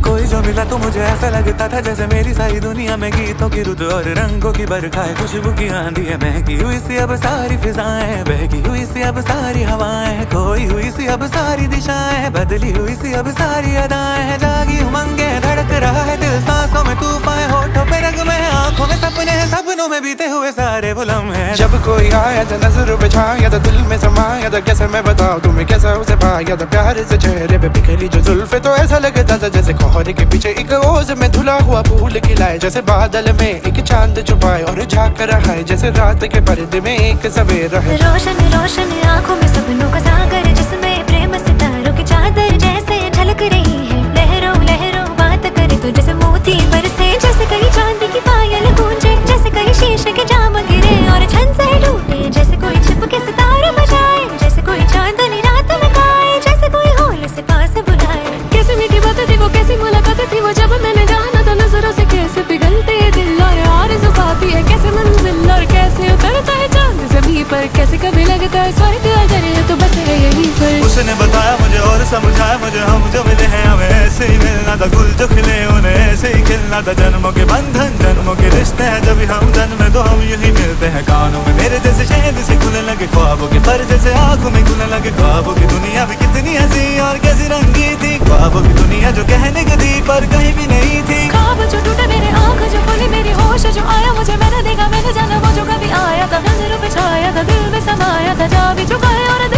कोई जो मिला तो मुझे ऐसा लगता था जैसे मेरी सारी दुनिया में गीतों की रुत और रंगों की बरखा है, खुशबू की आंधी है, महकी हुई सी अब सारी फिजाएं, बहकी हुई सी अब सारी हवाएं, खोई हुई सी अब सारी दिशाएं, बदली हुई सी अब सारी अदाएं, जागी उमंगे धड़क रहा है दिल, सांसों में तूफान, होठों पे नगमे हैं, आंखों में सपने हैं, सपनों में बीते हुए सारे वो लम्हे हैं। जब कोई आया था नजरों पे छाया था, दिल में समाया था, कैसे मैं बताऊं तुम्हें कैसा उसे पाया था, प्यार से चेहरे पे बिखरी जो जुल्फे तो ऐसा लगता था जैसे कोहरे के पीछे एक ओस में धुला हुआ फूल खिलाए, जैसे बादल में एक चांद छुपाए और झांक रहा है जैसे रात के पर्दे में एक सवेरा है। रोशन रोशन आंखों में सपनों का सागर, जिसमें प्रेम सितारों की चादर जैसे झलक रही है, लहरों लहरों बात करे तो जैसे मोती बरसे, जैसे कहीं चांदी की पायल गूंजे, जैसे कहीं शीशे के जाम गिरे और छन से टूटे, जैसे कोई छिप के सितारे बजाए, जैसे कोई चांदनी रात में गाए, जैसे कोई होल से पास बुलाए। कैसी मीठी बात थी वो, कैसी मुलाकात थी वो, जब मैंने जाना था नजरों से कैसे पिघलते दिल और आरज़ू पाती है कैसे मंजिल, और कैसे उतरता है चांद ज़मीं पर, कैसे कभी लगता है स्वर्ग अगर है तो बस है यहीं पर। उसने बताया मुझे और समझाया मुझे, हम जो मिले हैं हमें ऐसे ही मिलना था, गुल जो खिले उन्हें ऐसे ही खिलना था, जन्मों के बंधन जन्मों के रिश्ते हैं, जब हम जन्मे तो हम यूं ही मिलते हैं, कानों में मेरे जैसे शहद से खुलने लगे ख्वाबों के पर, जैसे आंखों में खुलने लगे ख्वाबों की दुनिया भी कितनी हंसी और कैसी रंगी थी, ख्वाबों की दुनिया जो कहने की थी पर कहीं भी नहीं थी। ख्वाब जो टूटे मेरे आँख जो खुली मेरी होश जो आया मुझे, मैंने देखा मैंने जाना वो जो कभी आया था, नजरों पे छाया था दिल में समाया था, जा भी चुका है और